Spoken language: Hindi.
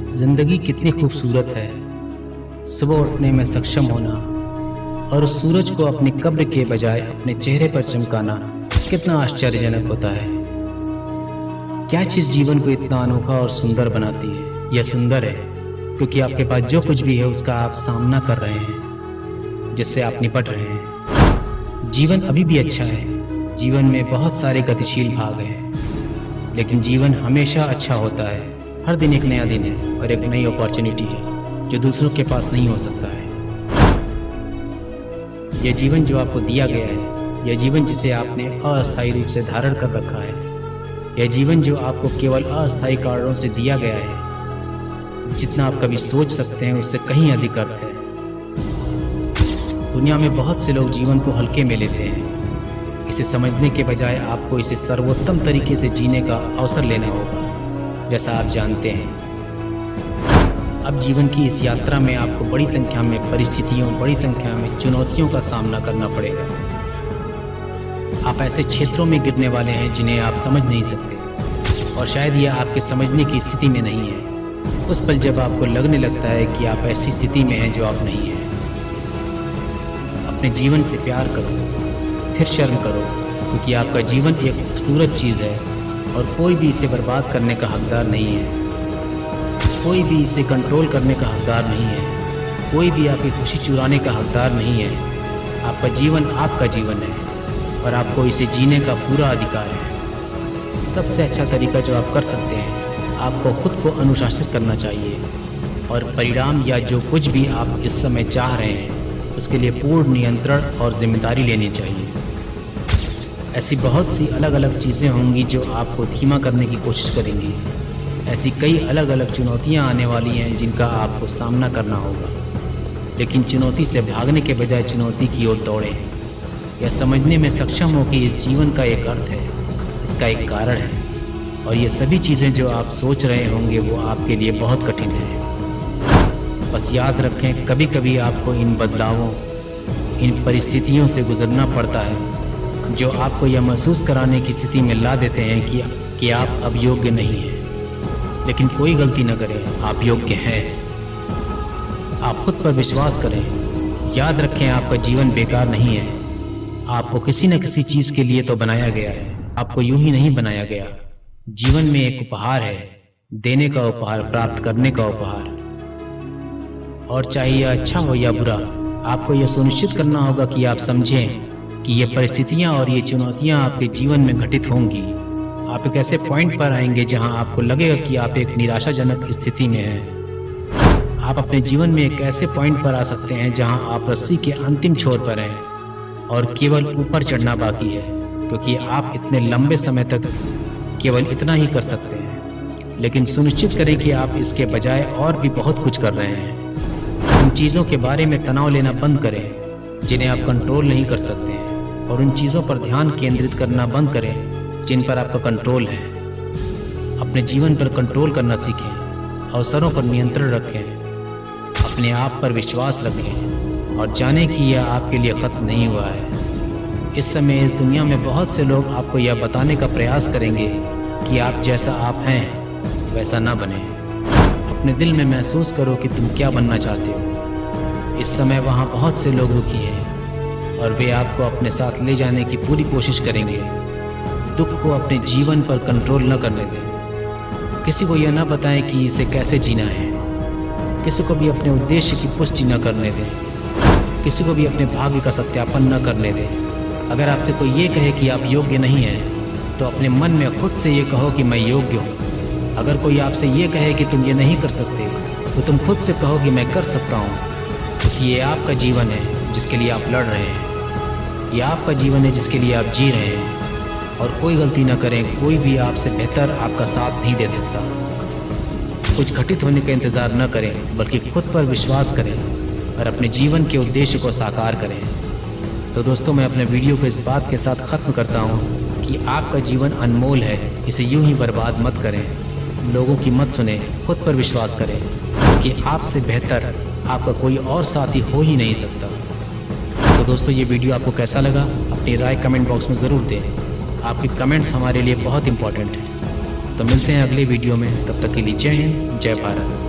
जिंदगी कितनी खूबसूरत है। सुबह उठने में सक्षम होना और उस सूरज को अपनी कब्र के बजाय अपने चेहरे पर चमकाना कितना आश्चर्यजनक होता है। क्या चीज़ जीवन को इतना अनोखा और सुंदर बनाती है? यह सुंदर है क्योंकि आपके पास जो कुछ भी है उसका आप सामना कर रहे हैं, जिससे आप निपट रहे हैं। जीवन अभी भी अच्छा है। जीवन में बहुत सारे गतिशील भाग हैं, लेकिन जीवन हमेशा अच्छा होता है। हर दिन एक नया दिन है और एक नई अपॉर्चुनिटी है जो दूसरों के पास नहीं हो सकता है। यह जीवन जो आपको दिया गया है, यह जीवन जिसे आपने अस्थायी रूप से धारण कर रखा है, यह जीवन जो आपको केवल अस्थायी कारणों से दिया गया है, जितना आप कभी सोच सकते हैं उससे कहीं अधिक अर्थ है। दुनिया में बहुत से लोग जीवन को हल्के में लेते हैं। इसे समझने के बजाय आपको इसे सर्वोत्तम तरीके से जीने का अवसर लेना होगा। जैसा आप जानते हैं, अब जीवन की इस यात्रा में आपको बड़ी संख्या में परिस्थितियों, बड़ी संख्या में चुनौतियों का सामना करना पड़ेगा। आप ऐसे क्षेत्रों में गिरने वाले हैं जिन्हें आप समझ नहीं सकते, और शायद यह आपके समझने की स्थिति में नहीं है। उस पल जब आपको लगने लगता है कि आप ऐसी स्थिति में हैं जो आप नहीं हैं। अपने जीवन से प्यार करो, फिर शर्म करो, क्योंकि आपका जीवन एक खूबसूरत चीज़ है और कोई भी इसे बर्बाद करने का हकदार नहीं है। कोई भी इसे कंट्रोल करने का हकदार नहीं है। कोई भी आपकी खुशी चुराने का हकदार नहीं है। आपका जीवन आपका जीवन है और आपको इसे जीने का पूरा अधिकार है। सबसे अच्छा तरीका जो आप कर सकते हैं, आपको खुद को अनुशासित करना चाहिए और परिणाम या जो कुछ भी आप इस समय चाह रहे हैं उसके लिए पूर्ण नियंत्रण और जिम्मेदारी लेनी चाहिए। ऐसी बहुत सी अलग अलग चीज़ें होंगी जो आपको धीमा करने की कोशिश करेंगी। ऐसी कई अलग अलग चुनौतियां आने वाली हैं जिनका आपको सामना करना होगा। लेकिन चुनौती से भागने के बजाय चुनौती की ओर दौड़ें। यह समझने में सक्षम हो कि इस जीवन का एक अर्थ है, इसका एक कारण है, और ये सभी चीज़ें जो आप सोच रहे होंगे वो आपके लिए बहुत कठिन है। बस याद रखें, कभी कभी आपको इन बदलावों, इन परिस्थितियों से गुजरना पड़ता है जो आपको यह महसूस कराने की स्थिति में ला देते हैं कि आप अब योग्य नहीं हैं। लेकिन कोई गलती न करें, आप योग्य हैं। आप खुद पर विश्वास करें। याद रखें, आपका जीवन बेकार नहीं है। आपको किसी न किसी चीज़ के लिए तो बनाया गया है। आपको यूं ही नहीं बनाया गया। जीवन में एक उपहार है, देने का उपहार, प्राप्त करने का उपहार। और चाहे यह अच्छा हो या बुरा, आपको यह सुनिश्चित करना होगा कि आप समझें कि ये परिस्थितियां और ये चुनौतियां आपके जीवन में घटित होंगी। आप एक ऐसे पॉइंट पर आएंगे जहां आपको लगेगा कि आप एक निराशाजनक स्थिति में हैं। आप अपने जीवन में एक ऐसे पॉइंट पर आ सकते हैं जहां आप रस्सी के अंतिम छोर पर हैं और केवल ऊपर चढ़ना बाकी है, क्योंकि आप इतने लंबे समय तक केवल इतना ही कर सकते हैं। लेकिन सुनिश्चित करें कि आप इसके बजाय और भी बहुत कुछ कर रहे हैं। उन चीज़ों के बारे में तनाव लेना बंद करें जिन्हें आप कंट्रोल नहीं कर सकते हैं, और उन चीज़ों पर ध्यान केंद्रित करना बंद करें जिन पर आपका कंट्रोल है। अपने जीवन पर कंट्रोल करना सीखें, अवसरों पर नियंत्रण रखें, अपने आप पर विश्वास रखें और जानें कि यह आपके लिए ख़त्म नहीं हुआ है। इस समय इस दुनिया में बहुत से लोग आपको यह बताने का प्रयास करेंगे कि आप जैसा आप हैं वैसा ना बने। अपने दिल में महसूस करो कि तुम क्या बनना चाहते हो। इस समय वहाँ बहुत से लोग दुखी हैं और वे आपको अपने साथ ले जाने की पूरी कोशिश करेंगे। दुख को अपने जीवन पर कंट्रोल न करने दें। किसी को यह न बताएं कि इसे कैसे जीना है। किसी को भी अपने उद्देश्य की पुष्टि न करने दें। किसी को भी अपने भाग्य का सत्यापन न करने दें। अगर आपसे कोई ये कहे कि आप योग्य नहीं हैं, तो अपने मन में खुद से ये कहो कि मैं योग्य हूँ। अगर कोई आपसे ये कहे कि तुम ये नहीं कर सकते, तो तुम खुद से कहो कि मैं कर सकता हूँ, क्योंकि ये आपका जीवन है जिसके लिए आप लड़ रहे हैं। ये आपका जीवन है जिसके लिए आप जी रहे हैं, और कोई गलती न करें। कोई भी आपसे बेहतर आपका साथ नहीं दे सकता। कुछ घटित होने का इंतज़ार न करें, बल्कि खुद पर विश्वास करें और अपने जीवन के उद्देश्य को साकार करें। तो दोस्तों, मैं अपने वीडियो को इस बात के साथ ख़त्म करता हूँ कि आपका जीवन अनमोल है, इसे यूं ही बर्बाद मत करें। लोगों की मत सुने, खुद पर विश्वास करें, क्योंकि आपसे बेहतर आपका कोई और साथी हो ही नहीं सकता। तो दोस्तों, ये वीडियो आपको कैसा लगा, अपनी राय कमेंट बॉक्स में ज़रूर दें। आपके कमेंट्स हमारे लिए बहुत इंपॉर्टेंट हैं। तो मिलते हैं अगले वीडियो में, तब तक के लिए जय हिंद, जय भारत।